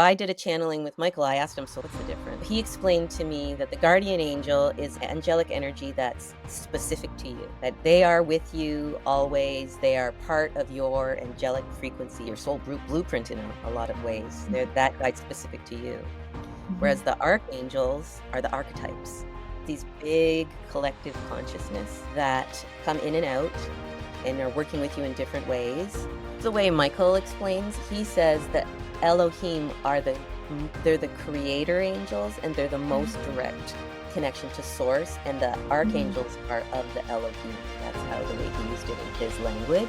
I did a channeling with Michael. I asked him, so what's the difference? He explained to me that the guardian angel is angelic energy that's specific to you, that they are with you always. They are part of your angelic frequency, your soul blueprint in a lot of ways. They're that guide specific to you. Whereas Mhm. the archangels are the archetypes, these big collective consciousness that come in and out and are working with you in different ways. The way Michael explains, he says that Elohim are they're the creator angels and they're the most direct connection to source, and the Mhm. archangels are of the Elohim. That's how the way he used it in his language.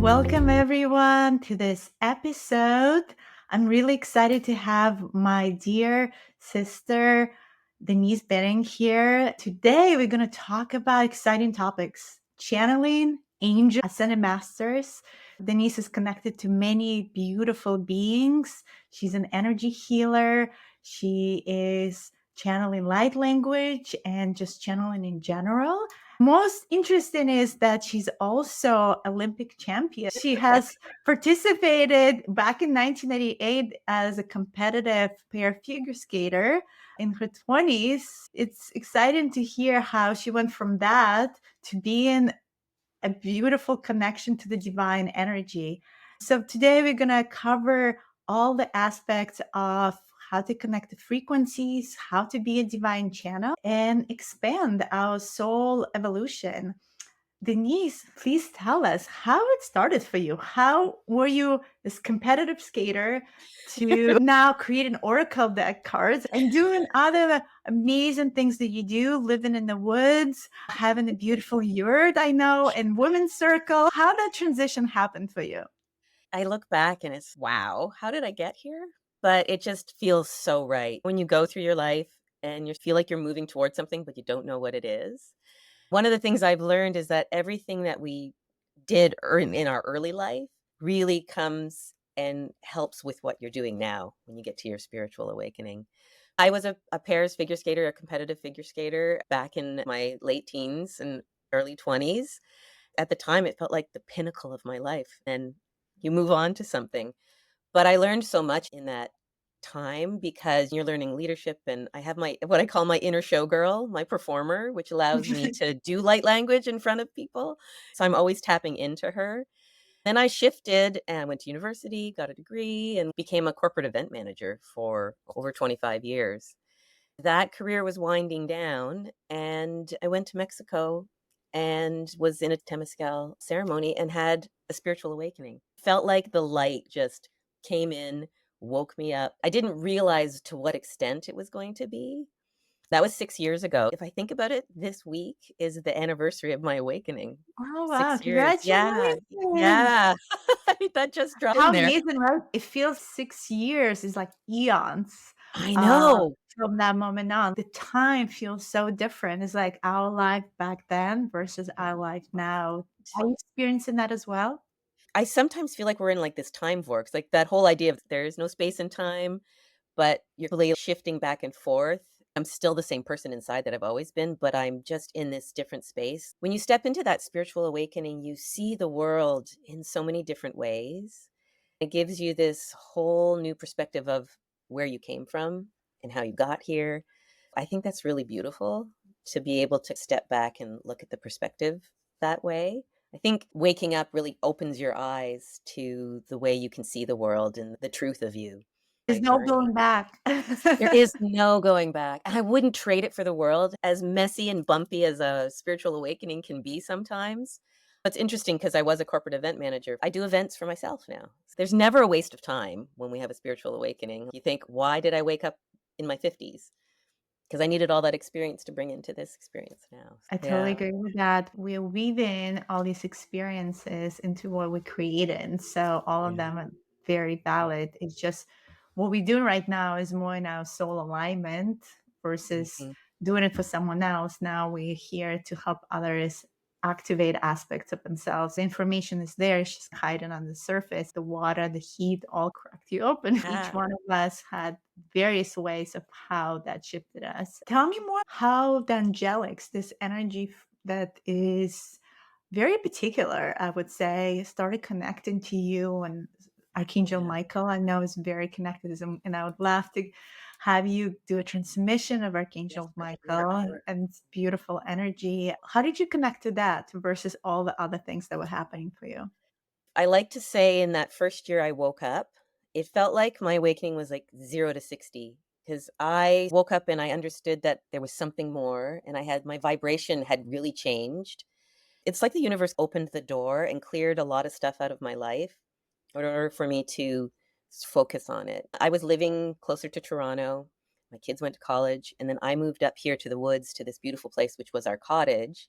Welcome, everyone, to this episode. I'm really excited to have my dear sister, Denise Bering, here. Today, we're going to talk about exciting topics channeling, angel, ascended masters. Denise is connected to many beautiful beings. She's an energy healer. She is channeling light language and just channeling in general. Most interesting is that she's also Olympic champion. She has participated back in 1988 as a competitive pair figure skater in her 20s. It's exciting to hear how she went from that to being a beautiful connection to the divine energy. So today we're going to cover all the aspects of how to connect the frequencies, how to be a divine channel, and expand our soul evolution. Denise, please tell us how it started for you. How were you this competitive skater to now create an oracle deck cards and doing other amazing things that you do, living in the woods, having a beautiful yurt, I know, and women's circle. How that transition happened for you? I look back and it's, wow, how did I get here? But it just feels so right. When you go through your life and you feel like you're moving towards something, but you don't know what it is. One of the things I've learned is that everything that we did in our early life really comes and helps with what you're doing now when you get to your spiritual awakening. I was a pairs figure skater, a competitive figure skater back in my late teens and early 20s. At the time, it felt like the pinnacle of my life. And you move on to something. But I learned so much in that time because you're learning leadership, and I have my what I call my inner showgirl, my performer, which allows me to do light language in front of people. So I'm always tapping into her. Then I shifted and went to university, got a degree, and became a corporate event manager for over 25 years. That career was winding down, and I went to Mexico and was in a Temazcal ceremony and had a spiritual awakening. Felt like the light just came in, woke me up. I didn't realize to what extent it was going to be. That was 6 years ago. If I think about it, this week is the anniversary of my awakening. Oh, wow. 6 years. Yeah. Congratulations. Yeah. That just dropped in How there. amazing, right? It feels 6 years is like eons. I Uh, know. from that moment on, the time feels so different. It's like our life back then versus our life now. Are you experiencing that as well? I sometimes feel like we're in, like, this time vortex, like, that whole idea of there is no space and time, but you're really shifting back and forth. I'm still the same person inside that I've always been, but I'm just in this different space. When you step into that spiritual awakening, you see the world in so many different ways. It gives you this whole new perspective of where you came from and how you got here. I think that's really beautiful to be able to step back and look at the perspective that way. I think waking up really opens your eyes to the way you can see the world and the truth of you. There's My no journey. going back. There is no going back. And I wouldn't trade it for the world, as messy and bumpy as a spiritual awakening can be sometimes. It's interesting because I was a corporate event manager. I do events for myself now. There's never a waste of time when we have a spiritual awakening. You think, why did I wake up in my 50s? Because I needed all that experience to bring into this experience now. I totally Yeah. agree with that. We're weaving all these experiences into what we created. So all of Yeah. them are very valid. It's just what we're doing right now is more in our soul alignment versus Mhm. doing it for someone else. Now we're here to help others activate aspects of themselves. The information is there, it's just hiding on the surface. The water, the heat all cracked you open. Each Yeah. one of us had various ways of how that shifted us. Tell me more how the angelics, this energy that is very particular, I would say, started connecting to you and Archangel Yeah. Michael. I know is very connected, and I would love to have you do a transmission of Yes, Archangel for sure. Michael and it's beautiful energy. How did you connect to that versus all the other things that were happening for you? I like to say in that first year I woke up, it felt like my awakening was like 0 to 60 because I woke up and I understood that there was something more and I had my vibration had really changed. It's like the universe opened the door and cleared a lot of stuff out of my life in order for me to focus on it. I was living closer to Toronto. My kids went to college, and then I moved up here to the woods to this beautiful place, which was our cottage.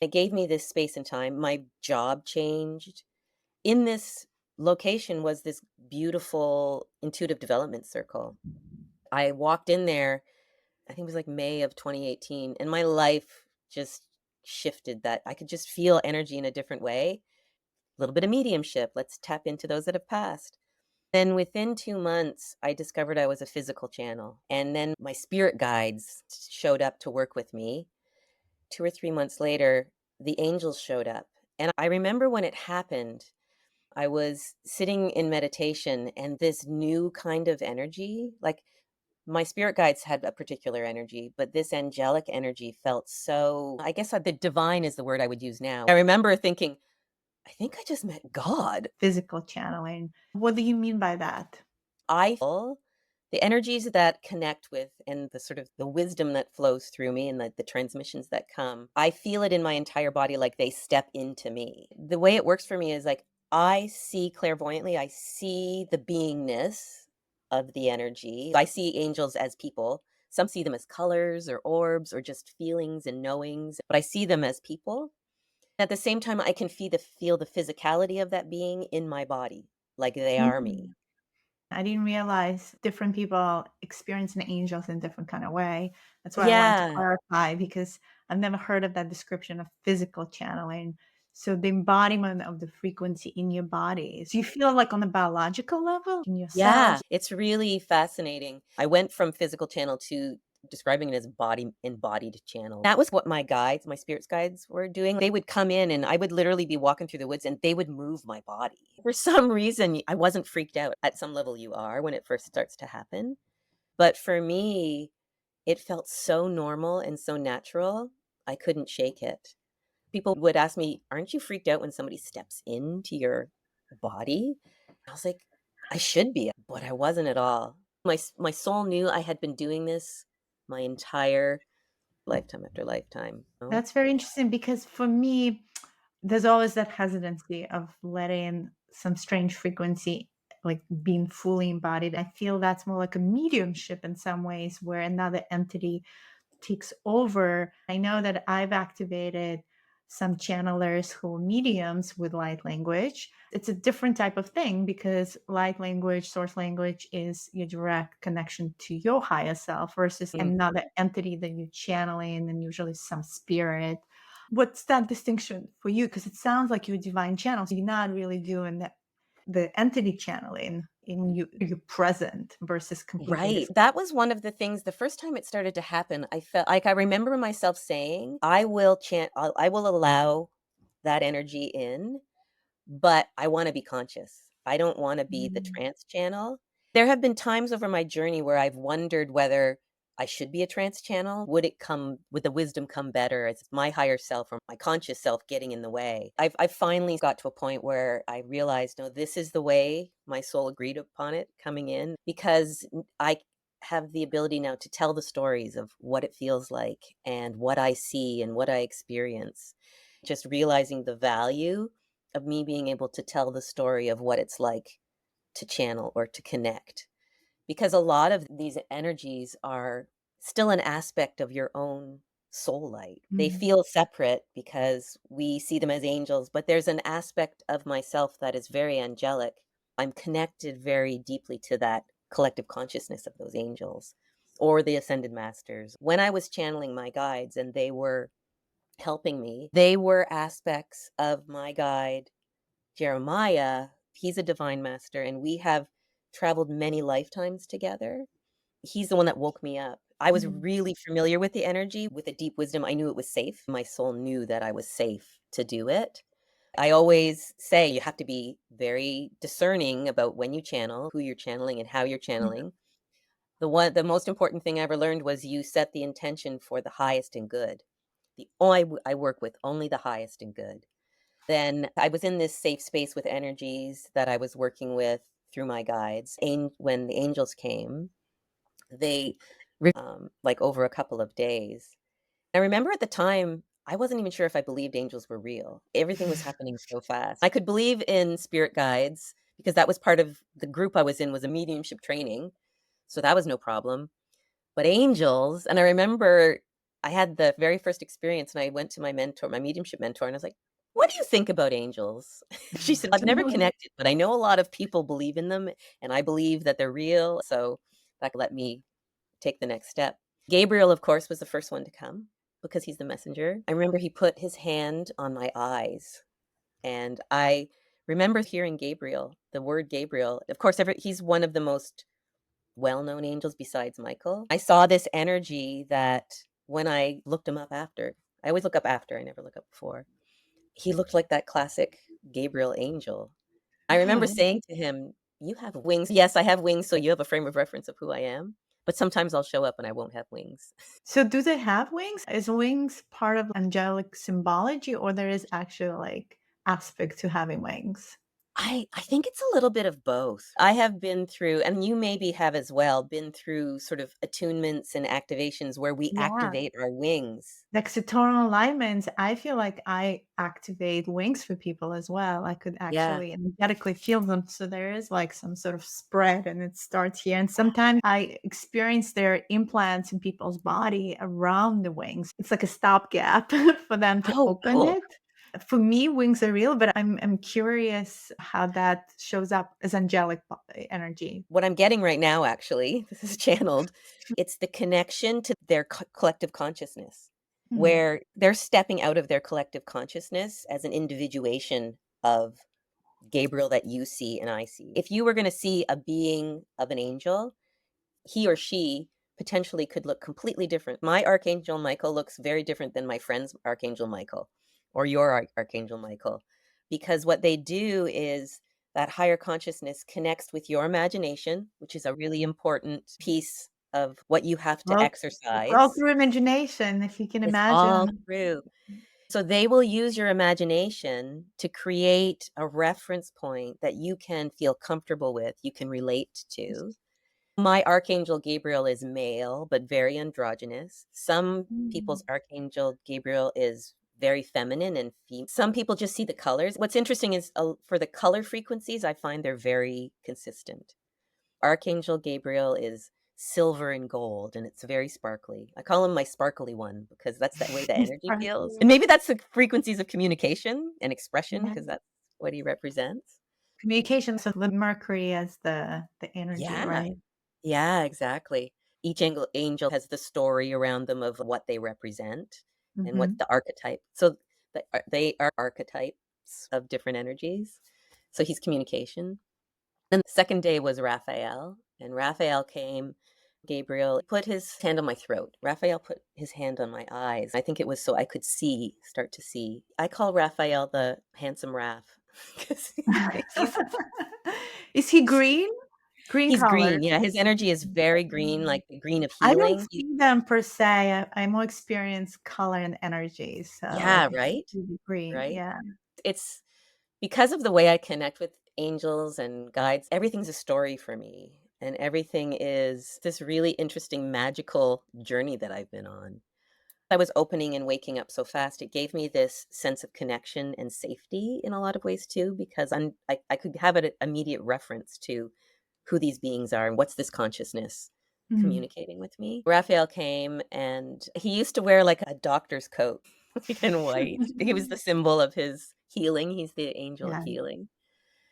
It gave me this space and time. My job changed. In this location was this beautiful intuitive development circle. I walked in there, I think it was like May of 2018, and my life just shifted that I could just feel energy in a different way. A little bit of mediumship. Let's tap into those that have passed. Then within 2 months, I discovered I was a physical channel. And then my spirit guides showed up to work with me. 2 or 3 months later, the angels showed up. And I remember when it happened, I was sitting in meditation and this new kind of energy, like my spirit guides had a particular energy, but this angelic energy felt so, I guess the divine is the word I would use now. I remember thinking, I think I just met God. Physical channeling. What do you mean by that? I feel the energies that connect with and the sort of the wisdom that flows through me and the transmissions that come, I feel it in my entire body like they step into me. The way it works for me is like I see clairvoyantly, I see the beingness of the energy. I see angels as people. Some see them as colors or orbs or just feelings and knowings, but I see them as people. At the same time, I can feel the physicality of that being in my body, like they are me. Mm. I didn't realize different people experiencing angels in different kind of way. That's why I wanted to Yeah. clarify because I've never heard of that description of physical channeling. So the embodiment of the frequency in your body. So you feel like on a biological level in your Yeah, cells. it's really fascinating. I went from physical channel to describing it as body embodied channel. That was what my guides, my spirits guides were doing. They would come in and I would literally be walking through the woods and they would move my body. For some reason, I wasn't freaked out. At some level you are when it first starts to happen. But for me, it felt so normal and so natural. I couldn't shake it. People would ask me, "Aren't you freaked out when somebody steps into your body?" I was like, "I should be," but I wasn't at all. My soul knew I had been doing this my entire lifetime after lifetime. Oh, That's very interesting because for me, there's always that hesitancy of letting some strange frequency like being fully embodied. I feel that's more like a mediumship in some ways where another entity takes over. I know that I've activated some channelers who are mediums with light language. It's a different type of thing because light language, source language is your direct connection to your higher self versus mm, another entity that you're channeling and usually some spirit. What's that distinction for you? Because it sounds like you're a divine channel. So you're not really doing the entity channeling in you, you're present versus completely right. different. That was one of the things the first time it started to happen, I felt like I remember myself saying, "I will I will allow that energy in, but I wanna be conscious. I don't wanna be the Mm. trance channel." There have been times over my journey where I've wondered whether I should be a trance channel. Would the wisdom come better as my higher self or my conscious self getting in the way? I've finally got to a point where I realized, no, this is the way my soul agreed upon it coming in because I have the ability now to tell the stories of what it feels like and what I see and what I experience. Just realizing the value of me being able to tell the story of what it's like to channel or to connect. Because a lot of these energies are still an aspect of your own soul light. They Mm. feel separate because we see them as angels, but there's an aspect of myself that is very angelic. I'm connected very deeply to that collective consciousness of those angels or the ascended masters. When I was channeling my guides and they were helping me, they were aspects of my guide Jeremiah. He's a divine master, and we have traveled many lifetimes together. He's the one that woke me up. I was Mm. really familiar with the energy. With a deep wisdom, I knew it was safe. My soul knew that I was safe to do it. I always say you have to be very discerning about when you channel, who you're channeling, and how you're channeling. The most important thing I ever learned was you set the intention for the highest and good. I work with only the highest and good. Then I was in this safe space with energies that I was working with through my guides. When the angels came, they like over a couple of days. I remember at the time, I wasn't even sure if I believed angels were real. Everything was happening so fast. I could believe in spirit guides because that was part of the group I was in was a mediumship training. So that was no problem. But angels, and I remember I had the very first experience and I went to my mentor, my mediumship mentor, and I was like, "What do you think about angels?" She said, "I've never connected, but I know a lot of people believe in them and I believe that they're real." So that let me take the next step. Gabriel, of course, was the first one to come because he's the messenger. I remember he put his hand on my eyes, and I remember hearing Gabriel, the word Gabriel. Of course, he's one of the most well-known angels besides Michael. I saw this energy that when I looked him up after, I always look up after, I never look up before. He looked like that classic Gabriel angel. I remember Oh. saying to him, "You have wings." Yes, I have wings, so you have a frame of reference of who I am. But sometimes I'll show up and I won't have wings. So do they have wings? Is wings part of angelic symbology or there is actually like aspect to having wings? I think it's a little bit of both. I have been through, and you maybe have as well, been through sort of attunements and activations where we Yeah. activate our wings. Like sectoral alignments, I feel like I activate wings for people as well. I could Yeah. actually energetically feel them. So there is like some sort of spread and it starts here. And sometimes I experience their implants in people's body around the wings. It's like a stopgap for them to Oh, open cool. it. For me, wings are real, but I'm curious how that shows up as angelic energy. What I'm getting right now, actually, this is channeled, it's the connection to their collective consciousness, Hmm. where they're stepping out of their collective consciousness as an individuation of Gabriel that you see and I see. If you were going to see a being of an angel, he or she potentially could look completely different. My Archangel Michael looks very different than my friend's Archangel Michael or your Archangel Michael, because what they do is that higher consciousness connects with your imagination, which is a really important piece of what you have to Well, it's all exercise. through imagination, if you can It's all imagine. through. So they will use your imagination to create a reference point that you can feel comfortable with, you can relate to. My Archangel Gabriel is male, but very androgynous. Some people's Mm. Archangel Gabriel is very feminine and some people just see the colors. What's interesting is for the color frequencies, I find they're very consistent. Archangel Gabriel is silver and gold, and it's very sparkly. I call him my sparkly one because that's that way the energy feels. And maybe that's the frequencies of communication and expression Yeah. because that's what he represents. Communication, so the Mercury as the energy, Yeah. right? Yeah, exactly. Each angel has the story around them of what they represent and what's Mhm. the archetype. So they are archetypes of different energies. So he's communication. Then the second day was Raphael, and Raphael came. Gabriel put his hand on my throat. Raphael put his hand on my eyes. I think it was so I could start to see. I call Raphael the handsome Raph because he's Is he green? Green he's color. green. Yeah, his energy is very green, like the green of I don't healing. see them per se. I more experience color and energy, so Yeah, he's right? really green, Right? yeah. It's because of the way I connect with angels and guides, everything's a story for me. And everything is this really interesting, magical journey that I've been on. I was opening and waking up so fast. It gave me this sense of connection and safety in a lot of ways too, because I could have an immediate reference to who these beings are and what's this consciousness Mm. communicating with me. Raphael came and he used to wear like a doctor's coat, like in white. He was the symbol of his healing. He's the angel of Yeah. healing.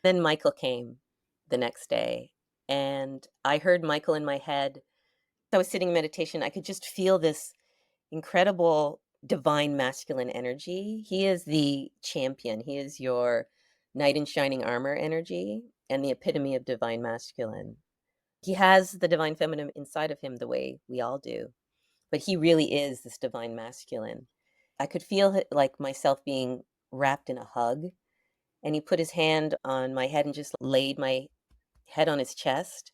Then Michael came the next day and I heard Michael in my head. I was sitting in meditation. I could just feel this incredible divine masculine energy. He is the champion. He is your knight in shining armor energy and the epitome of divine masculine. He has the divine feminine inside of him the way we all do, but he really is this divine masculine. I could feel it, like myself being wrapped in a hug, and he put his hand on my head and just laid my head on his chest.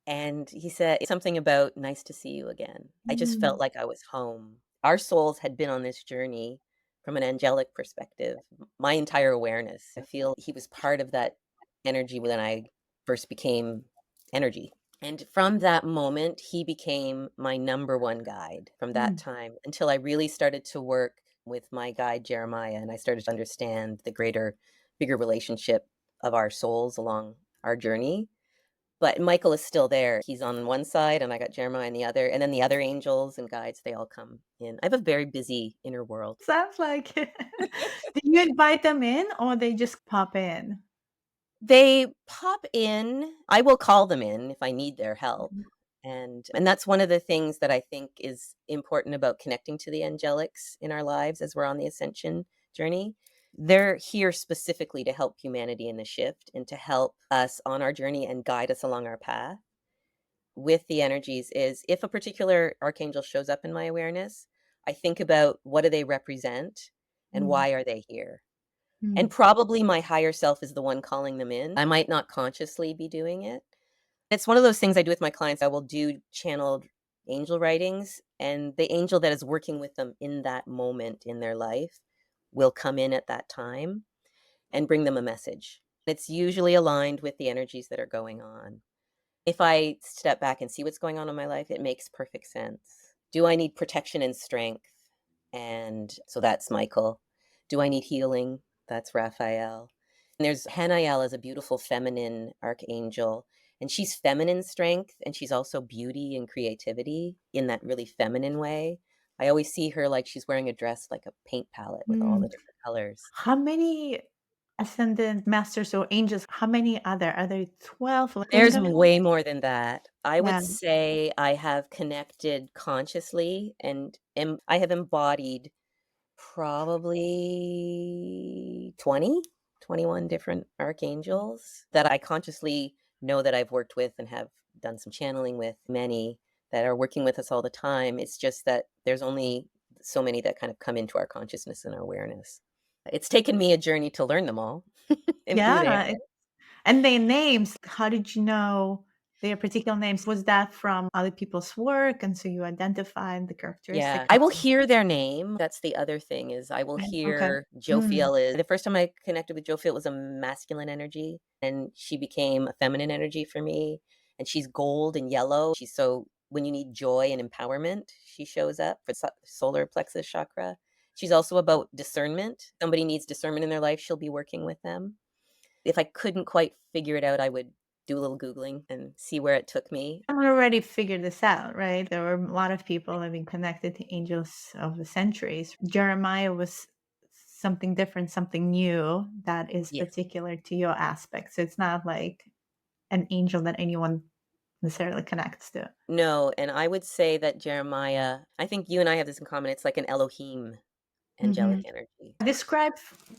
And he said something about, "Nice to see you again." I just felt Mm. like I was home. Our souls had been on this journey from an angelic perspective, my entire awareness. I feel he was part of that energy when I first became energy. And from that moment, he became my number one guide from that Mm. time until I really started to work with my guide, Jeremiah, and I started to understand the greater, bigger relationship of our souls along our journey. But Michael is still there. He's on one side, and I got Jeremiah on the other, and then the other angels and guides, they all come in. I have a very busy inner world. Sounds like it. Do you invite them in or they just pop in? They pop in. I will call them in if I need their help. Mhm. And that's one of the things that I think is important about connecting to the angelics in our lives as we're on the ascension journey. They're here specifically to help humanity in the shift and to help us on our journey and guide us along our path. With the energies is if a particular archangel shows up in my awareness, I think about what do they represent and Mm. why are they here? Mm. And probably my higher self is the one calling them in. I might not consciously be doing it. It's one of those things I do with my clients. I will do channeled angel writings, and the angel that is working with them in that moment in their life will come in at that time and bring them a message. It's usually aligned with the energies that are going on. If I step back and see what's going on in my life, it makes perfect sense. Do I need protection and strength? And so that's Michael. Do I need healing? That's Raphael. And there's Hanael is a beautiful feminine archangel, and she's feminine strength, and she's also beauty and creativity in that really feminine way. I always see her like she's wearing a dress like a paint palette with all the Mm. different colors. How many ascendant masters or angels, how many are there 12, 11 There's total? way more than that. I would Yeah. say I have connected consciously and I have embodied probably 20, 21 different archangels that I consciously know that I've worked with and have done some channeling with, many that are working with us all the time. It's just that there's only so many that kind of come into our consciousness and our awareness. It's taken me a journey to learn them all and who they Yeah, are. and their names, how did you know their particular names? Was that from other people's work, and so you identified the Yeah, characteristic I of will hear their name. That's the other thing is I will right, okay. hear Mm. Jophiel is the first time I connected with Jophiel was a masculine energy, and she became a feminine energy for me, and she's gold and yellow. She's so when you need joy and empowerment, she shows up for solar plexus chakra. She's also about discernment. Somebody needs discernment in their life, she'll be working with them. If I couldn't quite figure it out, I would do a little Googling and see where it took me. Someone already figured this out, right? There were a lot of people having connected to angels of the centuries. Jeremiah was something different, something new that is Yeah. particular to your aspect. So it's not like an angel that anyone necessarily connects to. No, and I would say that Jeremiah I think you and I have this in common, it's like an Elohim angelic Mhm. energy. Describe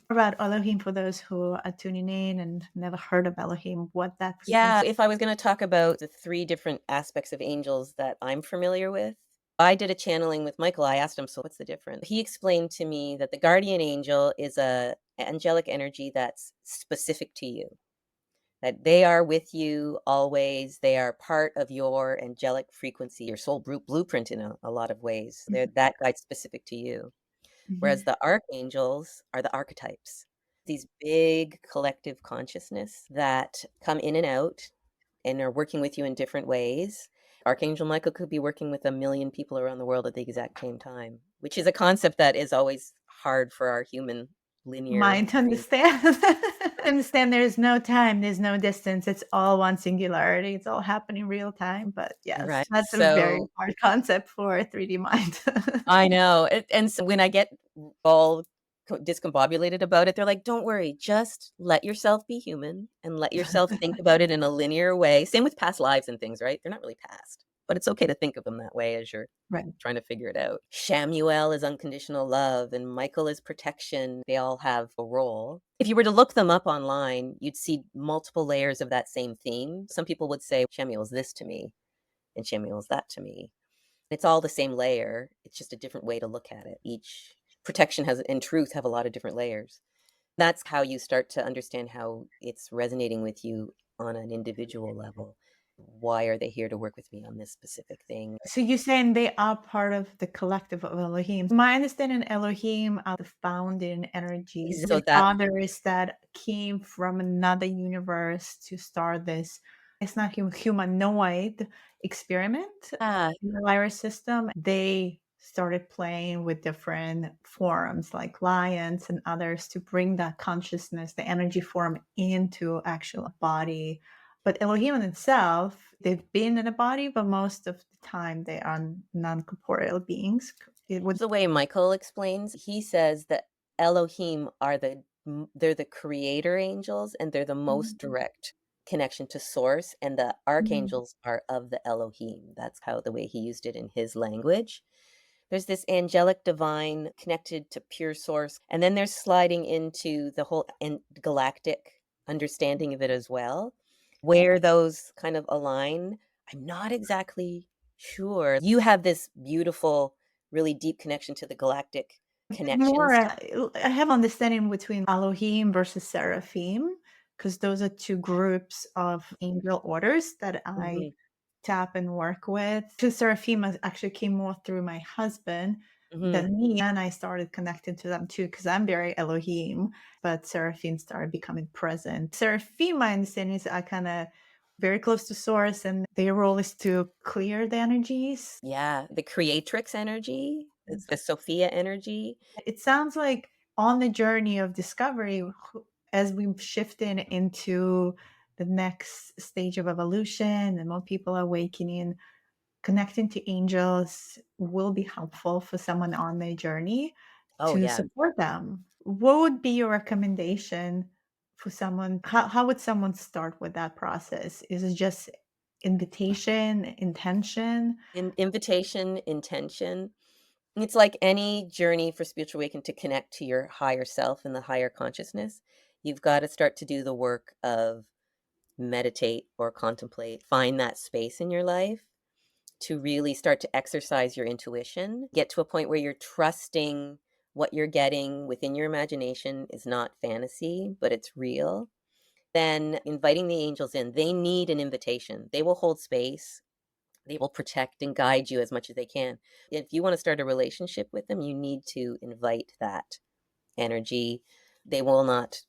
about Elohim for those who are tuning in and never heard of Elohim, what that Yeah, frequency. if I was gonna talk about the 3 different aspects of angels that I'm familiar with, I did a channeling with Michael, I asked him, "So what's the difference?" He explained to me that the guardian angel is a angelic energy that's specific to you, that they are with you always, they are part of your angelic frequency, your soul blueprint in a lot of ways. They're that guide specific to you. Whereas Mhm. the archangels are the archetypes, these big collective consciousness that come in and out and are working with you in different ways. Archangel Michael could be working with a million people around the world at the exact same time, which is a concept that is always hard for our human linear Mind to brain. understand. Understand there's no time, there's no distance, it's all one singularity, it's all happening real time, but yes, Right. that's a very So hard concept for a 3D mind. I know. And so when I get all discombobulated about it, they're like, don't worry, just let yourself be human and let yourself think about it in a linear way. Same with past lives and things, right? They're not really past. but it's okay to think of them that way as you're Right. trying to figure it out. Shamuel is unconditional love and Michael is protection. They all have a role. If you were to look them up online, you'd see multiple layers of that same theme. Some people would say Shamuel is this to me and Shamuel is that to me. It's all the same layer. It's just a different way to look at it. Each protection has and truth have a lot of different layers. That's how you start to understand how it's resonating with you on an individual level. Why are they here to work with me on this specific thing? So you're saying they are part of the collective of Elohim. My understanding, Elohim are the founding energies, So the that others that came from another universe to start this. It's not humanoid experiment yeah. in the Lyra system. They started playing with different forms like lions and others to bring that consciousness, the energy form into actual body. But Elohim in itself, they've been in a body, but most of the time they are non-corporeal beings. It would The way Michael explains, he says that Elohim are they're the creator angels and they're the most Mhm. direct connection to source, and the Mhm. archangels are of the Elohim. That's how the way he used it in his language. There's this angelic divine connected to pure source, and then there's sliding into the whole galactic understanding of it as well. Where those kind of align, I'm not exactly sure. You have this beautiful, really deep connection to the galactic More, connections. I have understanding between Elohim versus Seraphim, because those are two groups of angel orders that I Mhm, tap and work with. To Seraphim actually came more through my husband mhm. than me, and I started connecting to them too because I'm very Elohim, but Seraphim started becoming present. Seraphim, my understanding is I kind of very close to source, and their role is to clear the energies. Yeah, the creatrix energy, it's the Sophia energy. It sounds like on the journey of discovery, as we shift into the next stage of evolution and more people are awakening, connecting to angels will be helpful for someone on their journey Oh, to yeah. support them. What would be your recommendation for someone? How would someone start with that process? Is it just invitation, intention? Invitation, intention. It's like any journey for spiritual awakening to connect to your higher self and the higher consciousness. You've got to start to do the work of meditate or contemplate, find that space in your life to really start to exercise your intuition, get to a point where you're trusting what you're getting within your imagination is not fantasy, but it's real. Then inviting the angels in, they need an invitation. They will hold space. They will protect and guide you as much as they can. If you want to start a relationship with them, you need to invite that energy. They will not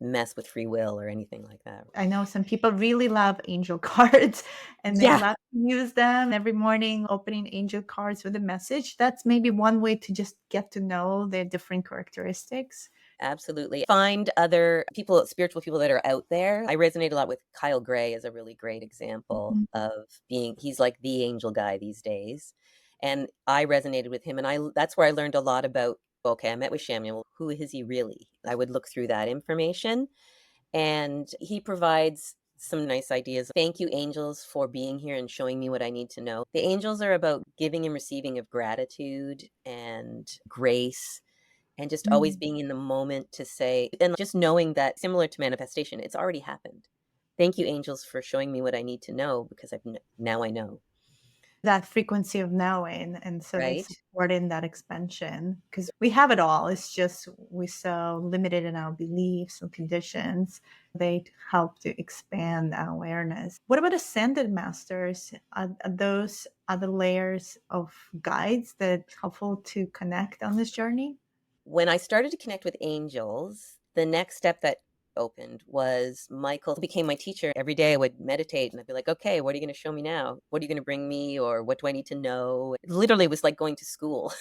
mess with free will or anything like that. I know some people really love angel cards and they Yeah, love to use them every morning, opening angel cards with a message. That's maybe one way to just get to know their different characteristics. absolutely. Find other people, spiritual people that are out there. I resonate a lot with Kyle Gray as a really great example Mhm. of he's like the angel guy these days. And I resonated with him. And that's where I learned a lot about, okay, I met with Shamuel. Who is he really? I would look through that information. And he provides some nice ideas. Thank you, angels, for being here and showing me what I need to know. The angels are about giving and receiving of gratitude and grace and just always Mm. being in the moment to say, and just knowing that similar to manifestation, it's already happened. Thank you, angels, for showing me what I need to know because now I know, That frequency of knowing. And so they right? support in that expansion because we have it all. It's just we're so limited in our beliefs and conditions. They help to expand our awareness. What about ascended masters? Are those other layers of guides that helpful to connect on this journey? When I started to connect with angels, the next step that opened was Michael became my teacher. Every day I would meditate and I'd be like, okay, what are you going to show me now? What are you going to bring me? Or what do I need to know? It literally was like going to school.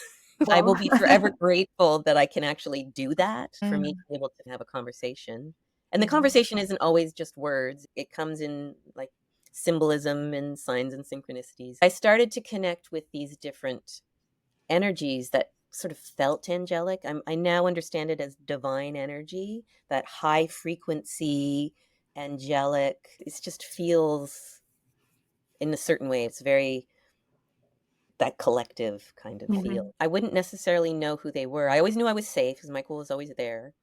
I Well, will be forever grateful that I can actually do that for me to mm, be able to have a conversation. And the mhm. conversation isn't always just words, it comes in like symbolism and signs and synchronicities. I started to connect with these different energies that sort of felt angelic. I now understand it as divine energy, that high frequency, angelic. It just feels in a certain way. It's very that collective kind of Mhm. feel. I wouldn't necessarily know who they were. I always knew I was safe because Michael was always there.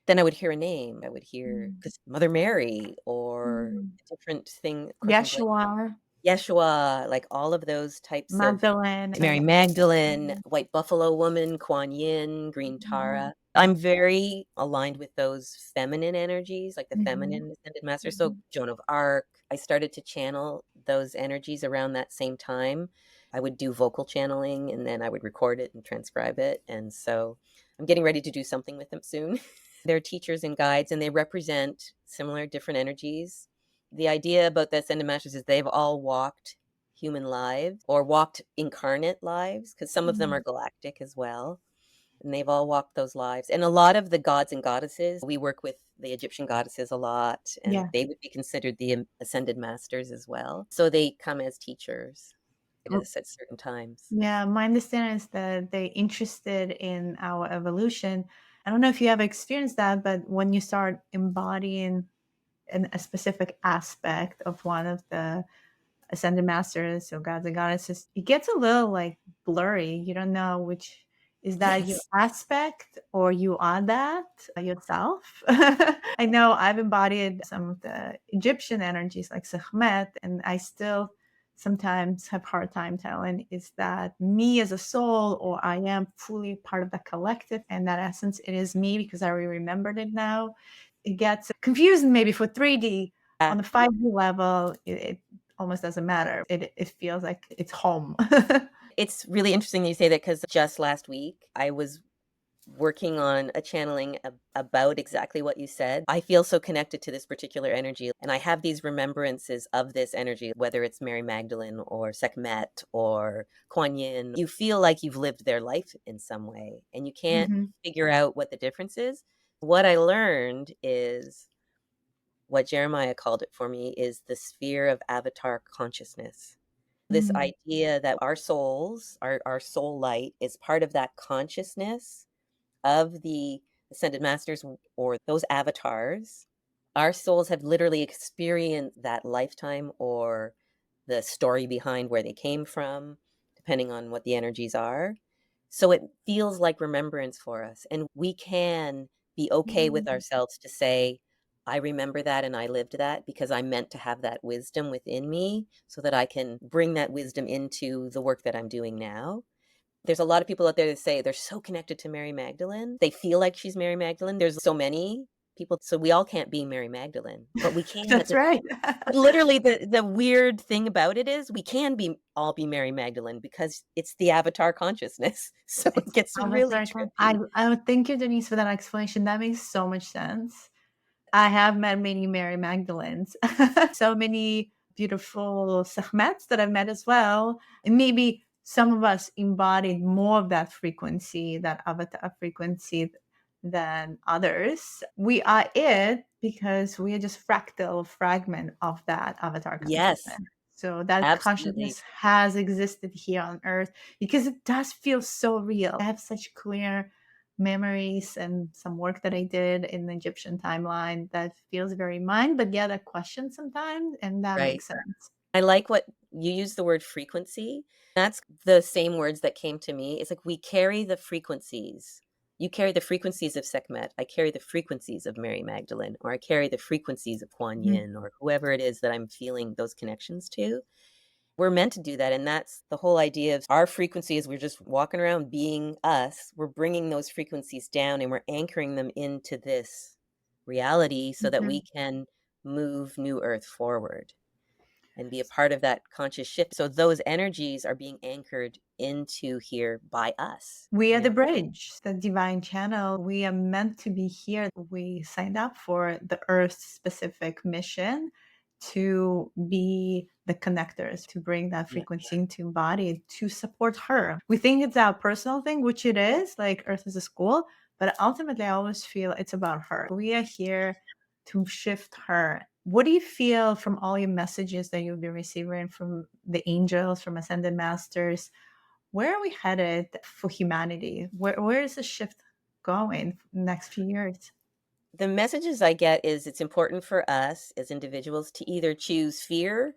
Then I would hear a name. I would hear Mm. 'cause Mother Mary or Mm. a different thing. Of course, I'm blanking. Yeshua, Yeshua, like all of those types of Magdalene, Mary like Magdalene, White Buffalo Woman, Kuan Yin, Green mhm, Tara. I'm very aligned with those feminine energies, like the mhm, feminine ascended master. So mhm. Joan of Arc, I started to channel those energies around that same time. I would do vocal channeling and then I would record it and transcribe it. And so I'm getting ready to do something with them soon. They're teachers and guides and they represent similar different energies. The idea about the ascended masters is they've all walked human lives or walked incarnate lives because some of them are Mm. galactic as well. And they've all walked those lives. And a lot of the gods and goddesses, we work with the Egyptian goddesses a lot, and Yeah. they would be considered the ascended masters as well. So they come as teachers at Mm, us at certain times. yeah, my understanding is that they interested in our evolution. I don't know if you have experienced that, but when you start embodying a specific aspect of one of the ascended masters or gods and goddesses, it gets a little like blurry. You don't know which is that your Yes. aspect or you are that yourself. I know I've embodied some of the Egyptian energies like Sekhmet, and I still sometimes have hard time telling is that me as a soul or I am fully part of the collective and that essence it is me because I remembered it now. It gets confusing maybe for 3D. On Yeah. the 5D level, it almost doesn't matter. It feels like it's home. It's really interesting you say that because just last week I was working on a channeling about exactly what you said. I feel so connected to this particular energy, and I have these remembrances of this energy, whether it's Mary Magdalene or Sekhmet or Kuan Yin. You feel like you've lived their life in some way, and you can't Mhm. figure out what the difference is. What I learned is what Jeremiah called it for me is the sphere of avatar consciousness. This Mm. idea that our souls, our soul light, is part of that consciousness of the ascended masters or those avatars. Our souls have literally experienced that lifetime or the story behind where they came from, depending on what the energies are. So it feels like remembrance for us. And we can be okay with Mm. ourselves to say, I remember that and I lived that because I meant to have that wisdom within me so that I can bring that wisdom into the work that I'm doing now. There's a lot of people out there that say they're so connected to Mary Magdalene. They feel like she's Mary Magdalene. There's so many people, so we all can't be Mary Magdalene, but we can at That's the right. but literally the weird thing about it is we can be all be Mary Magdalene because it's the avatar consciousness. So it It's gets almost really like trippy. I would thank you, Denise, for that explanation. That makes so much sense. I have met many Mary Magdalenes. So many beautiful Sahmets that I've met as well. And maybe some of us embodied more of that frequency, that avatar frequency than others. We are it because we are just fractal fragment of that avatar consciousness. Yes, So that absolutely. consciousness has existed here on earth because it does feel so real. I have such clear memories and some work that I did in the Egyptian timeline that feels very mine, but yeah, that question sometimes, and that Right. makes sense. I like what you use the word frequency. That's the same words that came to me. It's like we carry the frequencies. You carry the frequencies of Sekhmet. I carry the frequencies of Mary Magdalene, or I carry the frequencies of Kuan Mhm. Yin, or whoever it is that I'm feeling those connections to. We're meant to do that. And that's the whole idea of our frequencies. We're just walking around being us. We're bringing those frequencies down and we're anchoring them into this reality so that we Mhm. can move New Earth forward and be a part of that conscious shift. So those energies are being anchored into here by us. We are You the know, bridge, the divine channel. We are meant to be here. We signed up for the Earth specific mission to be the connectors, to bring that yeah, frequency into body, to support her. We think it's our personal thing, which it is, like Earth is a school, but ultimately I always feel it's about her. We are here to shift her. What do you feel from all your messages that you'll be receiving from the angels, from ascended masters? Where are we headed for humanity? Where is the shift going for the next few years? the messages I get is it's important for us as individuals to either choose fear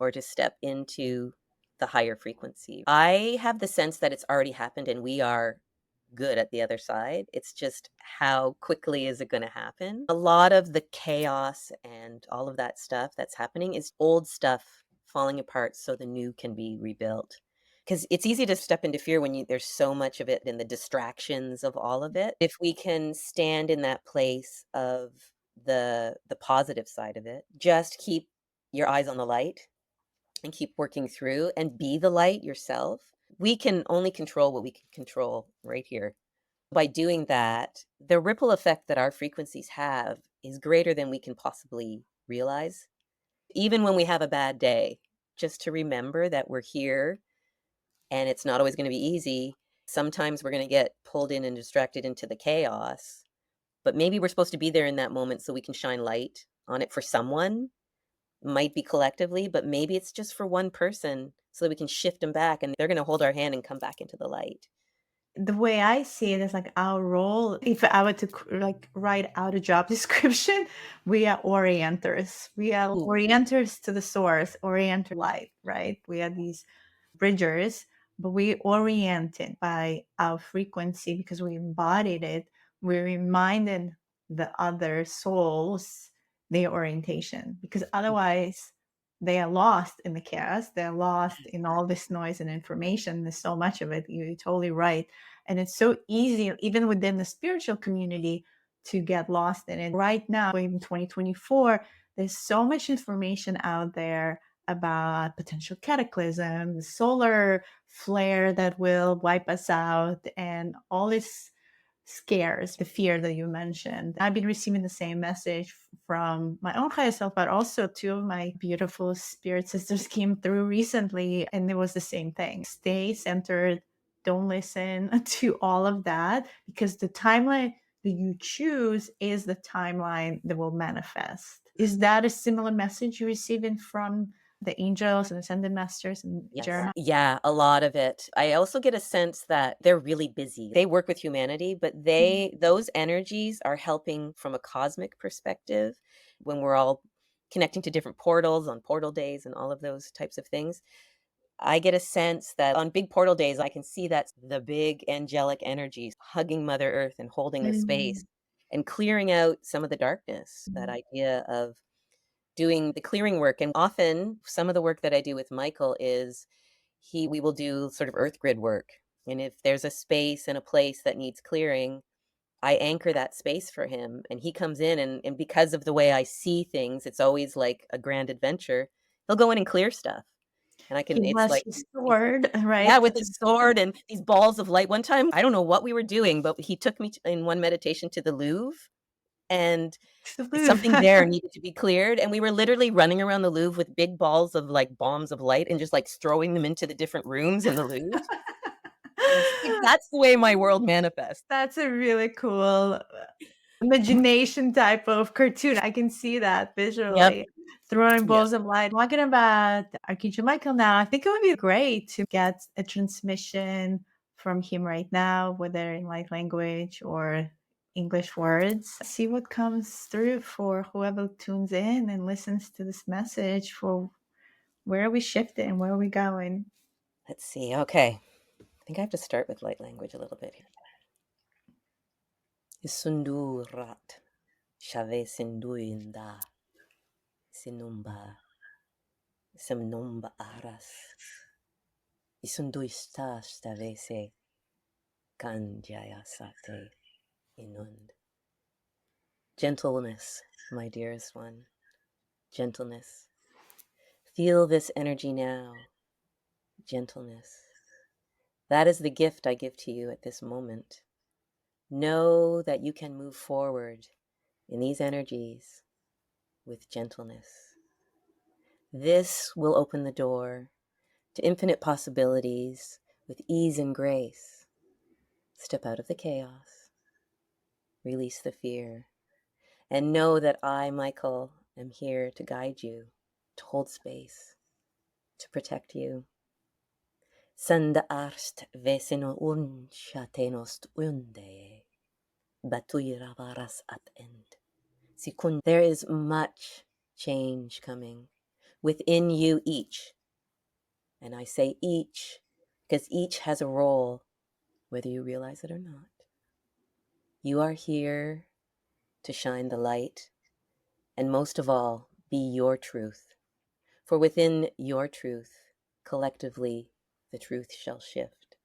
or to step into the higher frequency. I have the sense that it's already happened and we are good at the other side. It's just how quickly is it going to happen? A lot of the chaos and all of that stuff that's happening is old stuff falling apart so the new can be rebuilt. Because it's easy to step into fear when there's so much of it and the distractions of all of it. If we can stand in that place of the positive side of it, just keep your eyes on the light and keep working through and be the light yourself. We can only control what we can control right here. By doing that, the ripple effect that our frequencies have is greater than we can possibly realize. Even when we have a bad day, just to remember that we're here and it's not always going to be easy. Sometimes we're going to get pulled in and distracted into the chaos, but maybe we're supposed to be there in that moment so we can shine light on it for someone. Might be collectively, but maybe it's just for one person so that we can shift them back and they're going to hold our hand and come back into the light. The way I see it is like our role, if I were to like write out a job description, we are orienters. We are Ooh. orienters to the source, orienter light, right? We are these bridgers, but we orient it by our frequency because we embodied it. We reminded the other souls their orientation because otherwise they are lost in the chaos. They're lost in all this noise and information. There's so much of it. You're totally right. And it's so easy, even within the spiritual community, to get lost in it. Right now, in 2024, there's so much information out there about potential cataclysm, the solar flare that will wipe us out, and all this scares, the fear that you mentioned. I've been receiving the same message from my own higher self, but also two of my beautiful spirit sisters came through recently, and it was the same thing. Stay centered, don't listen to all of that, because the timeline that you choose is the timeline that will manifest. Is that a similar message you're receiving from the angels and ascended masters and Yes. Jeremiah? Yeah, a lot of it. I also get a sense that they're really busy. They work with humanity, but those energies are helping from a cosmic perspective when we're all connecting to different portals on portal days and all of those types of things. I get a sense that on big portal days, I can see that the big angelic energies hugging Mother Earth and holding the space Mm. and clearing out some of the darkness. That idea of doing the clearing work. And often some of the work that I do with Michael is we will do sort of earth grid work. And if there's a space and a place that needs clearing, I anchor that space for him and he comes in and because of the way I see things, it's always like a grand adventure. He'll go in and clear stuff. And I He can it's was like restored, right? yeah, with his sword and these balls of light. One time, I don't know what we were doing, but he took me in one meditation to the Louvre and something there needed to be cleared, and we were literally running around the Louvre with big balls of, like, bombs of light and just, like, throwing them into the different rooms in the Louvre. It's like, that's the way my world manifests. That's a really cool imagination type of cartoon. I can see that Yep, visually. Throwing yep. balls of light. Talking about Archangel Michael now, I think it would be great to get a transmission from him right now, whether in light language or English words. See what comes through for whoever tunes in and listens to this message for where are we shifting, where are we going. Let's see, okay. I think I have to start with light language a little bit here. Isundurat, shave sinduinda, sinumba, semnumba aras, isunduista stavese, kanjaya sate, inund. Gentleness, my dearest one, gentleness. Feel this energy now, gentleness. That is the gift I give to you at this moment. Know that you can move forward in these energies with gentleness. This will open the door to infinite possibilities with ease and grace. Step out of the chaos, release the fear, and know that I, Michael, am here to guide you, to hold space, to protect you. Sanda arst vesino un shatenost unde, batuira varas at end. There is much change coming, within you each. And I say each because each has a role, whether you realize it or not. You are here to shine the light, and most of all, be your truth. For within your truth, collectively, the truth shall shift,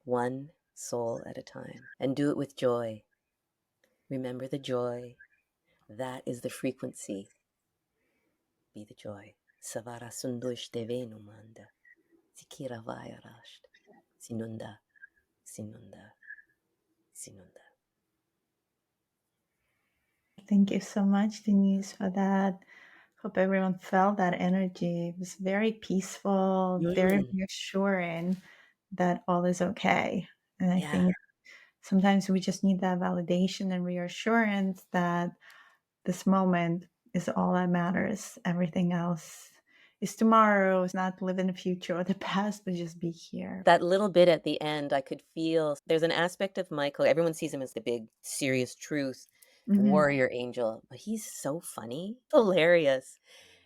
one soul at a time. And do it with joy. Remember the joy. That is the frequency. Be the joy. Savara sundush devenu manda. Sikira vayarasht. Sinunda, sinunda, sinunda. Thank you so much, Denise, for that. Hope everyone felt that energy. It was very peaceful, very Mm, reassuring that all is okay. And I yeah. think sometimes we just need that validation and reassurance that this moment is all that matters. Everything else is tomorrow. It's not live in the future or the past, but just be here. That little bit at the end, I could feel there's an aspect of Michael. Everyone sees him as the big, serious truth Mhm. warrior angel, but he's so funny, hilarious.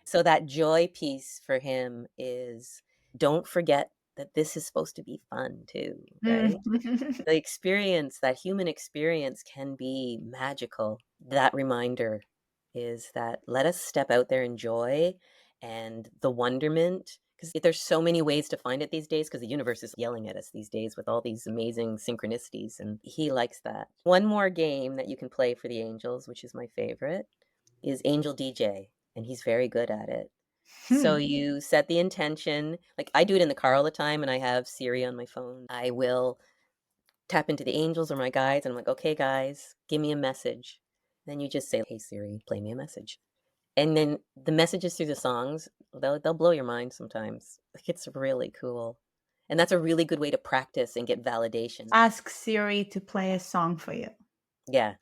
So that joy piece for him is don't forget that this is supposed to be fun too, Mm. right? The experience, that human experience can be magical. That reminder is that let us step out there in joy and the wonderment. Because there's so many ways to find it these days, because the universe is yelling at us these days with all these amazing synchronicities, and he likes that. One more game that you can play for the angels, which is my favorite, is Angel DJ, and he's very good at it. So Hmm. you set the intention. Like I do it in the car all the time, and I have Siri on my phone. I will tap into the angels or my guides, and I'm like, okay, guys, give me a message. Then you just say, hey, Siri, play me a message. And then the messages through the songs, they'll blow your mind sometimes. Like it's really cool. And that's a really good way to practice and get validation. Ask Siri to play a song for you. Yeah.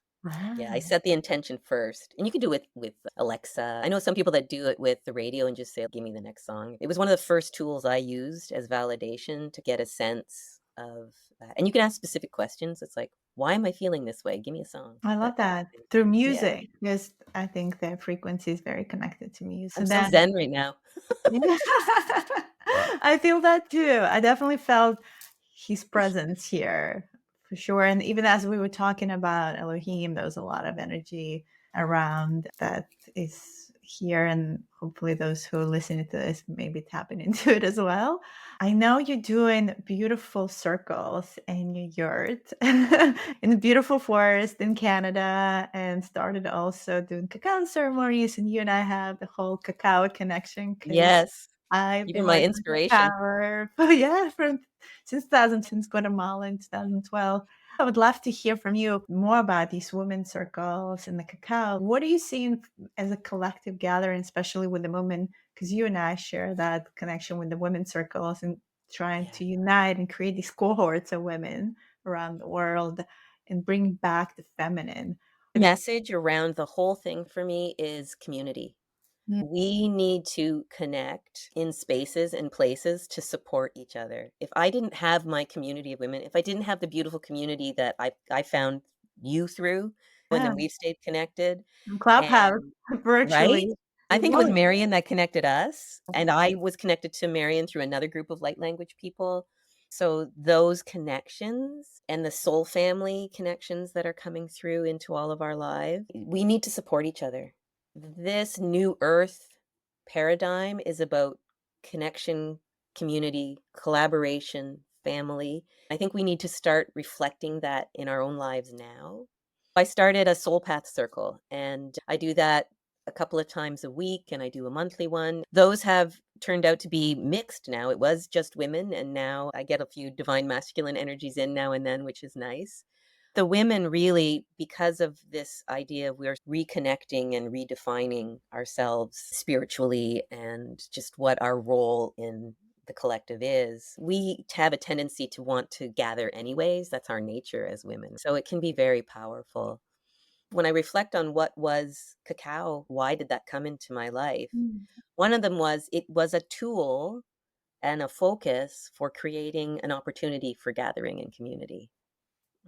Yeah, I Wow. set the intention first. And you can do it with Alexa. I know some people that do it with the radio and just say, give me the next song. It was one of the first tools I used as validation to get a sense of that. And you can ask specific questions. It's like, why am I feeling this way? Give me a song. I That love kind of that. thing. Through Yeah. music, because I think the frequency is very connected to I'm music. so Then zen right now. yeah. I feel that too. I definitely felt his presence here for sure. And even as we were talking about Elohim, there was a lot of energy around that is here. And hopefully, those who are listening to this maybe tapping into it as well. I know you're doing beautiful circles in your yurt in the beautiful forest in Canada and started also doing cacao ceremonies. And you and I have the whole cacao connection because Yes. I've You've been been my working with inspiration. cacao yeah, from since 2000, since Guatemala in 2012. I would love to hear from you more about these women circles and the cacao. What are you seeing as a collective gathering, especially with the women? Because you and I share that connection with the women circles and trying Yeah. to unite and create these cohorts of women around the world and bring back the feminine. Message around the whole thing for me is community. Mm. We need to connect in spaces and places to support each other. If I didn't have my community of women, if I didn't have the beautiful community that I found you through, and Yeah, then we've stayed connected, from Clubhouse and right? virtually. I It think it was was. Marion that connected us, and I was connected to Marion through another group of light language people. So those connections and the soul family connections that are coming through into all of our lives, we need to support each other. This new earth paradigm is about connection, community, collaboration, family. I think we need to start reflecting that in our own lives now. I started a soul path circle, and I do that a couple of times a week, and I do a monthly one. Those have turned out to be mixed now. It was just women, and now I get a few divine masculine energies in now and then, which is nice. The women really, because of this idea of we're reconnecting and redefining ourselves spiritually and just what our role in the collective is, we have a tendency to want to gather anyways. That's our nature as women. So it can be very powerful. When I reflect on what was cacao, why did that come into my life? Mm. One of them was it was a tool and a focus for creating an opportunity for gathering and community.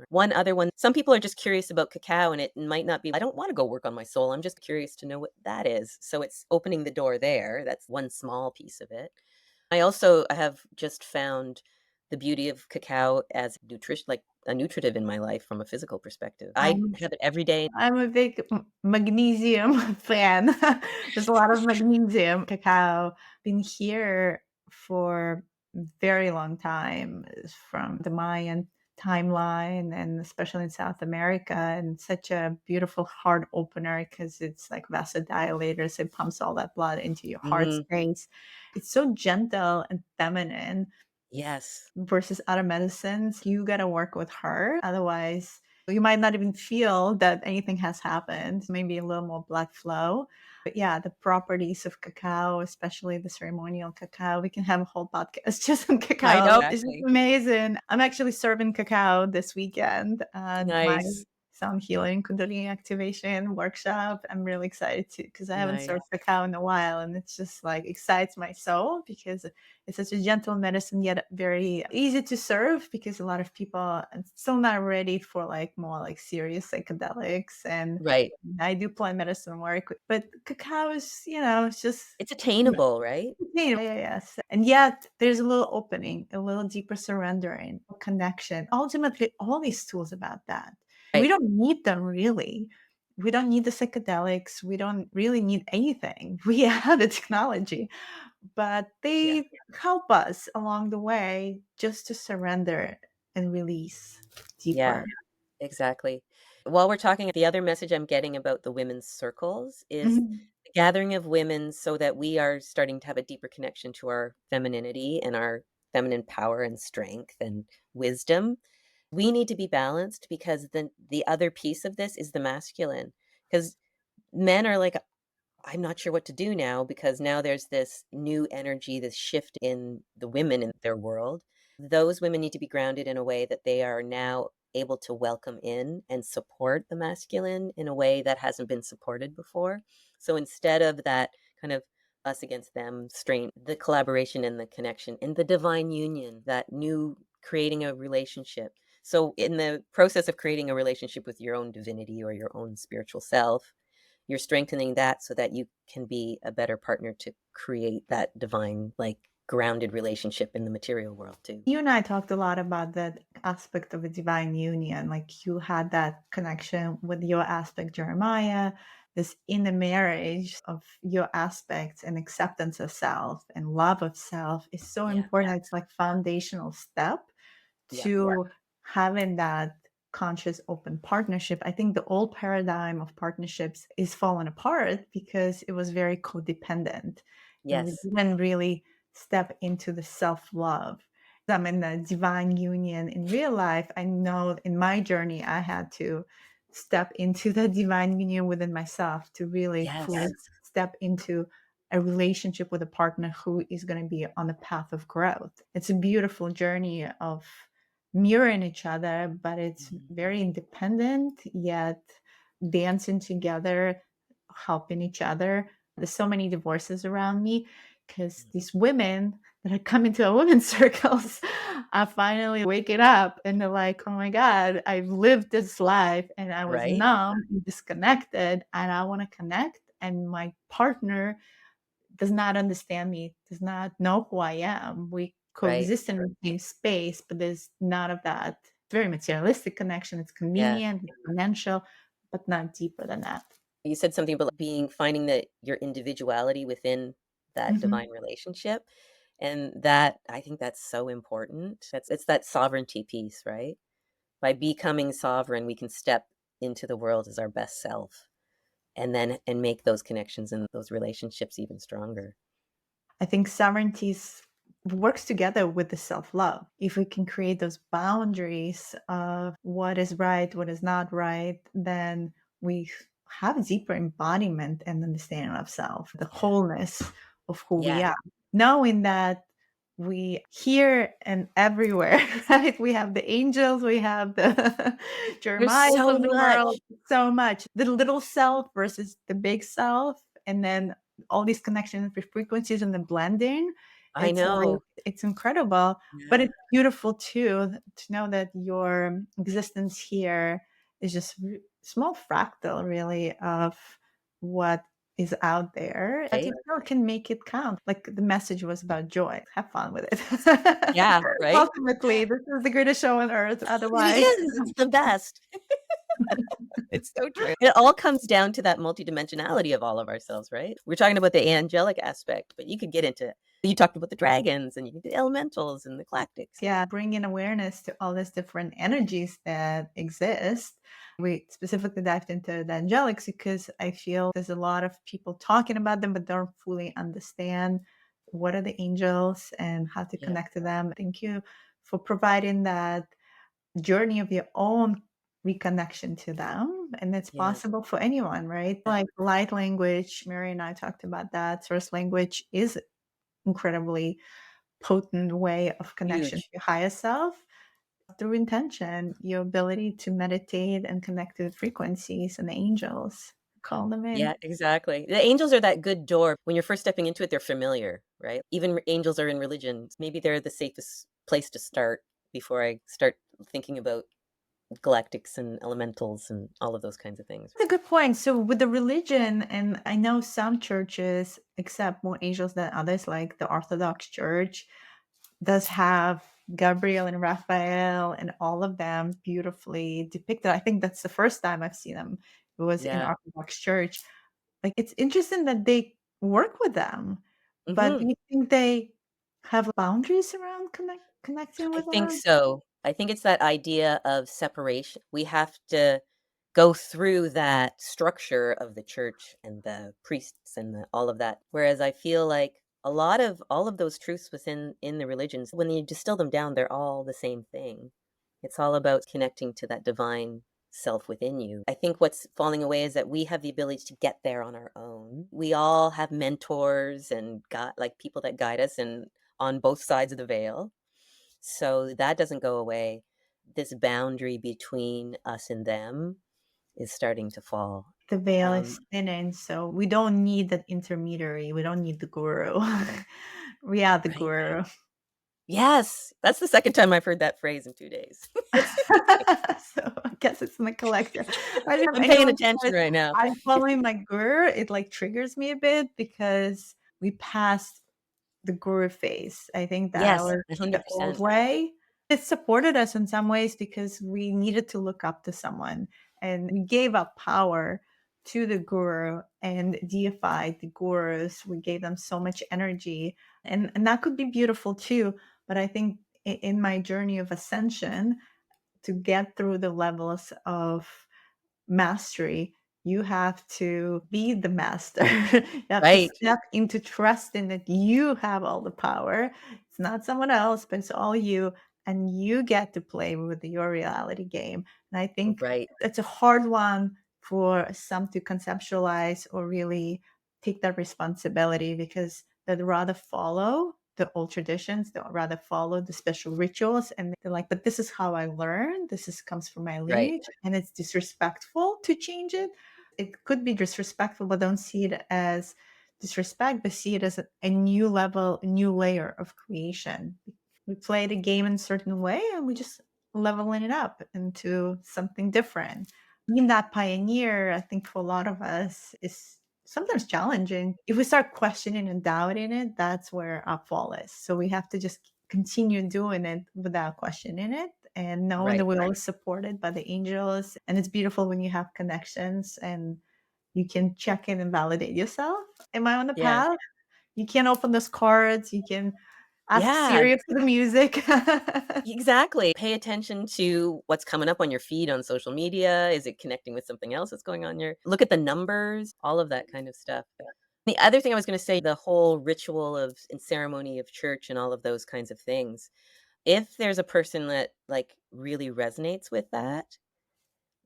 One other one, some people are just curious about cacao and it might not be, I don't want to go work on my soul. I'm just curious to know what that is. So it's opening the door there. That's one small piece of it. I also have just found the beauty of cacao as nutrition, like a nutritive in my life from a physical perspective. I I'm have it every day. I'm a big magnesium fan. There's a lot of magnesium cacao. Been here for a very long time, from the Mayan timeline, and especially in South America, and such a beautiful heart opener because it's like vasodilator, so it pumps all that blood into your heart Mhm. space. It's so gentle and feminine Yes. versus other medicines. You got to work with her. Otherwise, you might not even feel that anything has happened. Maybe a little more blood flow. But yeah, the properties of cacao, especially the ceremonial cacao, we can have a whole podcast just on I cacao. know. It's just Exactly. amazing. I'm actually serving cacao this weekend at my Nice. sound healing Kundalini activation workshop. I'm really excited to, because I haven't Nice. served cacao in a while, and it's just like excites my soul because it's such a gentle medicine, yet very easy to serve, because a lot of people are still not ready for like more like serious psychedelics. And Right. I do plant medicine work, but cacao is, it's just It's attainable, right? yeah, yeah, yes. And yet there's a little opening, a little deeper surrendering, connection. Ultimately, all these tools about that. We Right. don't need them really. We don't need the psychedelics. We don't really need anything. We have the technology, but Yeah. they help us along the way just to surrender and release Yeah. deeper. Exactly. While we're talking, the other message I'm getting about the women's circles is Mhm. the gathering of women so that we are starting to have a deeper connection to our femininity and our feminine power and strength and wisdom. We need to be balanced because the other piece of this is the masculine. Because men are like, I'm not sure what to do now because now there's this new energy, this shift in the women in their world. Those women need to be grounded in a way that they are now able to welcome in and support the masculine in a way that hasn't been supported before. So instead of that kind of us against them strain, the collaboration and the connection and the divine union, that new creating a relationship. So in the process of creating a relationship with your own divinity or your own spiritual self, you're strengthening that so that you can be a better partner to create that divine, like grounded relationship in the material world too. You and I talked a lot about that aspect of a divine union. Like you had that connection with your aspect, Jeremiah, this in the marriage of your aspects and acceptance of self and love of self is so Yeah. important. It's like foundational step Yeah. to having that conscious open partnership. I think the old paradigm of partnerships is falling apart because it was very codependent, and we Yes. didn't really step into the self-love. I'm in the divine union in real life. I know in my journey I had to step into the divine union within myself to really fully Yes. step into a relationship with a partner who is going to be on the path of growth. It's a beautiful journey of mirroring each other, but it's Mhm. very independent, yet dancing together, helping each other. There's so many divorces around me because Mhm. these women that are coming to a women's circles are finally waking up and they're like, oh my God, I've lived this life and I was Right. numb and disconnected and I want to connect. And my partner does not understand me, does not know who I am. We Right. coexist in the same space, but there's none of that. Very materialistic connection. It's Yeah. convenient, it's financial, but not deeper than that. You said something about being finding that your individuality within that Mhm. divine relationship. And that I think that's so important. It's that sovereignty piece, right? By becoming sovereign, we can step into the world as our best self and then and make those connections and those relationships even stronger. I think sovereignty works together with the self love. If we can create those boundaries of what is right, what is not right, then we have deeper embodiment and understanding of self, the Yeah. wholeness of who we Yeah. are. Knowing that we here and everywhere, right? We have the angels, we have the There's Jeremiahs so of the world, much. so much. The little self versus the big self, and then all these connections with frequencies and the blending. I It's like know. it's incredible, but Yeah. it's beautiful too to know that your existence here is just small fractal really of what is out there. That you Right? still can make it count. Like the message was about joy. Have fun with it. Yeah, right? Ultimately, this is the greatest show on earth. It Otherwise, is, it's the best. It's so true. It all comes down to that multidimensionality of all of ourselves, right? We're talking about the angelic aspect, but you could get into you talked about the dragons and you the elementals and the galactics. yeah, bring in awareness to all these different energies that exist. We specifically dived into the angelics because I feel there's a lot of people talking about them, but don't fully understand what are the angels and how to Yeah. connect to them. Thank you for providing that journey of your own reconnection to them. And it's Yes. possible for anyone, right? Like light language, Mary and I talked about that. Source language is incredibly potent way of connection to Huge. your higher self through intention, your ability to meditate and connect to the frequencies and the angels. Call them in. Yeah, exactly. The angels are that good door. When you're first stepping into it, they're familiar, right? Even angels are in religions. Maybe they're the safest place to start before I start thinking about galactics and elementals and all of those kinds of things. That's a good point. So with the religion, and I know some churches accept more angels than others, like the Orthodox Church does have Gabriel and Raphael and all of them beautifully depicted. I think that's the first time I've seen them. It was in Yeah. Orthodox Church. Like, it's interesting that they work with them, but do Mhm. you think they have boundaries around connecting I with think them? so. I think it's that idea of separation. We have to go through that structure of the church and the priests and all of that. Whereas I feel like a lot of all of those truths within in the religions, when you distill them down, they're all the same thing. It's all about connecting to that divine self within you. I think what's falling away is that we have the ability to get there on our own. We all have mentors and like people that guide us and on both sides of the veil, so that doesn't go away. This boundary between us and them is starting to fall. The veil is Um, thinning, so we don't need that intermediary. We don't need the guru. We are the right? guru. Yes, that's the second time I've heard that phrase in 2 days. It's So I guess it's in the collective. Imagine if I'm paying anyone attention says, right now. "I'm following my guru," it, like, triggers me a bit because we passed the guru phase. I think that Yes, was the old 100%. way. It supported us in some ways because we needed to look up to someone, and we gave up power to the guru and deified the gurus. We gave them so much energy, and that could be beautiful too. But I think in my journey of ascension, to get through the levels of mastery, you have to be the master. You have to Right, step into trusting that you have all the power. It's not someone else, but it's all you. And you get to play with your reality game. And I think right, it's a hard one for some to conceptualize or really take that responsibility because they'd rather follow the old traditions, they'll rather follow the special rituals. And they're like, but this is how I learned. This is comes from my right, lineage. And it's disrespectful to change it. It could be disrespectful, but don't see it as disrespect, but see it as a new level, a new layer of creation. We play the game in a certain way and we just leveling it up into something different. Being that pioneer, I think for a lot of us is sometimes challenging. If we start questioning and doubting it, that's where our fall is. So we have to just continue doing it without questioning it and knowing that right. we're always supported by the angels. And it's beautiful when you have connections and you can check in and validate yourself. Am I on the Yeah. path? You can open those cards. You can ask Yeah, Siri for the music. exactly. Pay attention to what's coming up on your feed on social media. Is it connecting with something else that's going on your look at the numbers, all of that kind of stuff. The other thing I was gonna say, the whole ritual of and ceremony of church and all of those kinds of things. If there's a person that, like, really resonates with that,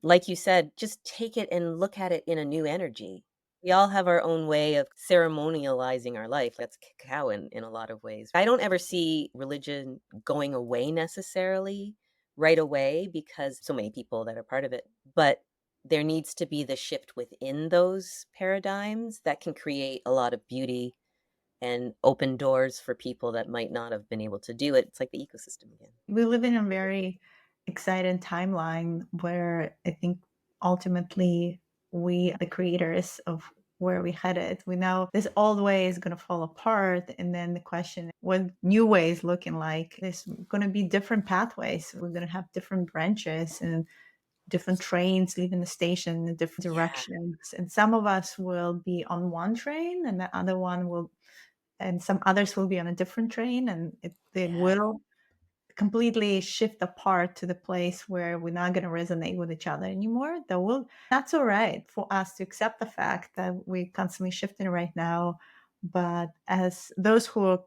like you said, just take it and look at it in a new energy. We all have our own way of ceremonializing our life. That's cacao in a lot of ways. I don't ever see religion going away necessarily right away because so many people that are part of it. But there needs to be the shift within those paradigms that can create a lot of beauty and open doors for people that might not have been able to do it. It's like the ecosystem again. We live in a very exciting timeline where I think ultimately we, the creators of where we headed, we know this old way is going to fall apart. And then the question, what new ways looking like? There's going to be different pathways. We're going to have different branches and different trains leaving the station in different Yeah. directions. And some of us will be on one train and the other one will, and some others will be on a different train, and they Yeah. will completely shift apart to the place where we're not going to resonate with each other anymore. That's all right for us to accept the fact that we're constantly shifting right now. But as those who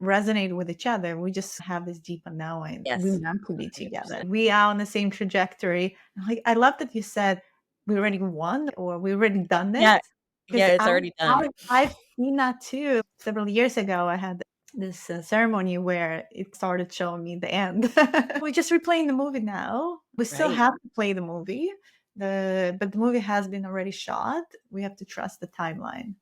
resonate with each other, we just have this deeper knowing we're Yes. meant to be together. 100%. We are on the same trajectory. Like, I love that you said we already won or we already done this, Yeah. because Yeah, it's already done. I've seen that too. Several years ago, I had this ceremony where it started showing me the end. We're just replaying the movie now. We still Right. have to play the movie, but the movie has been already shot. We have to trust the timeline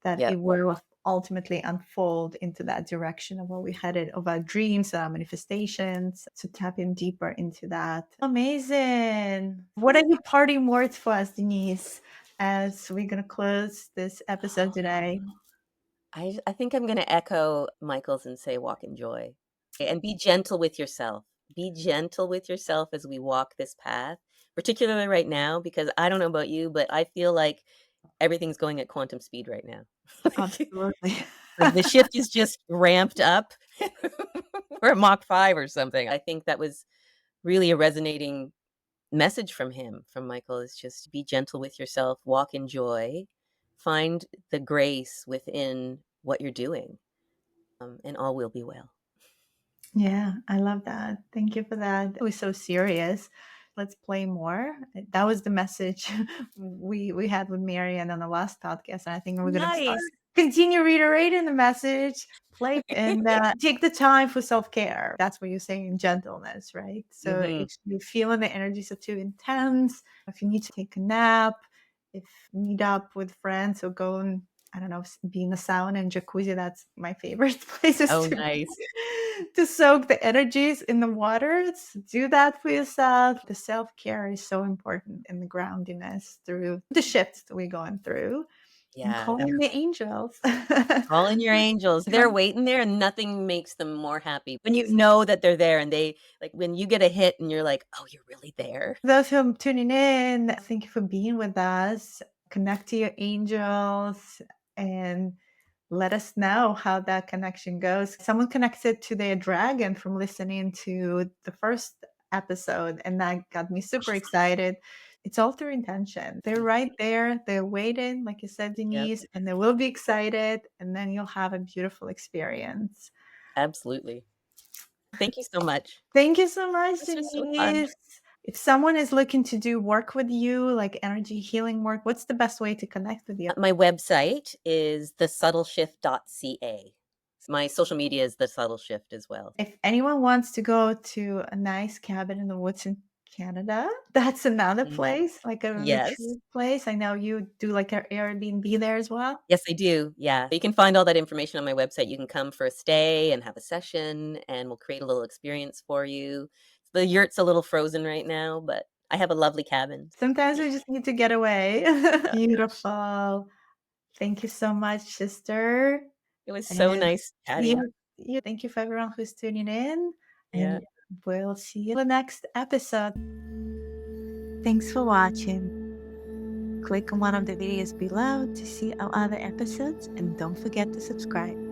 that it Yep. will ultimately unfold into that direction of where we headed, of our dreams, our manifestations. To tap in deeper into that. Amazing. What are your parting words for us, Denise, as we're gonna close this episode today? I think I'm gonna echo Michael's and say walk in joy. And be gentle with yourself. Be gentle with yourself as we walk this path, particularly right now, because I don't know about you, but I feel like everything's going at quantum speed right now. Absolutely. Like the shift is just ramped up. We're at Mach 5 or something. I think that was really a resonating message from him, from Michael, is just be gentle with yourself, walk in joy, find the grace within what you're doing, and all will be well. Yeah, I love that. Thank you for that. It was so serious. Let's play more. That was the message we had with Marianne on the last podcast, and I think we're gonna start Nice. continue reiterating the message. Play and take the time for self care. That's what you're saying, gentleness, right? So Mhm. if you're feeling the energies are too intense, if you need to take a nap, if meet up with friends or go and, I don't know, be in the sauna and jacuzzi. That's my favorite places Oh, to nice. to soak the energies in the waters. Do that for yourself. The self care is so important in the groundiness through the shifts that we're going through, and Yeah, calling the angels. call in your angels. They're waiting there, and nothing makes them more happy when you know that they're there, and they like, when you get a hit and you're like, "Oh, you're really there." Those who are tuning in, thank you for being with us. Connect to your angels and let us know how that connection goes. Someone connected to their dragon from listening to the first episode, and that got me super excited. It's all through intention. They're right there, they're waiting, like you said, Yep, Denise, and they will be excited, and then you'll have a beautiful experience. absolutely. Thank you so much. Thank you so much, This was so fun. Denise. If someone is looking to do work with you, like energy healing work, what's the best way to connect with you? My website is thesubtleshift.ca. My social media is The Subtle Shift as well. If anyone wants to go to a nice cabin in the woods in Canada, that's another Mhm. place, like a Yes. retreat place. I know you do like an Airbnb there as well. Yes, I do, yeah. You can find all that information on my website. You can come for a stay and have a session, and we'll create a little experience for you. The yurt's a little frozen right now, but I have a lovely cabin. Sometimes we just need to get away. Yeah. Beautiful. Thank you so much, sister. It was so And nice chatting. you. Thank you for everyone who's tuning in. Yeah. And we'll see you in the next episode. Thanks for watching. Click on one of the videos below to see our other episodes, and don't forget to subscribe.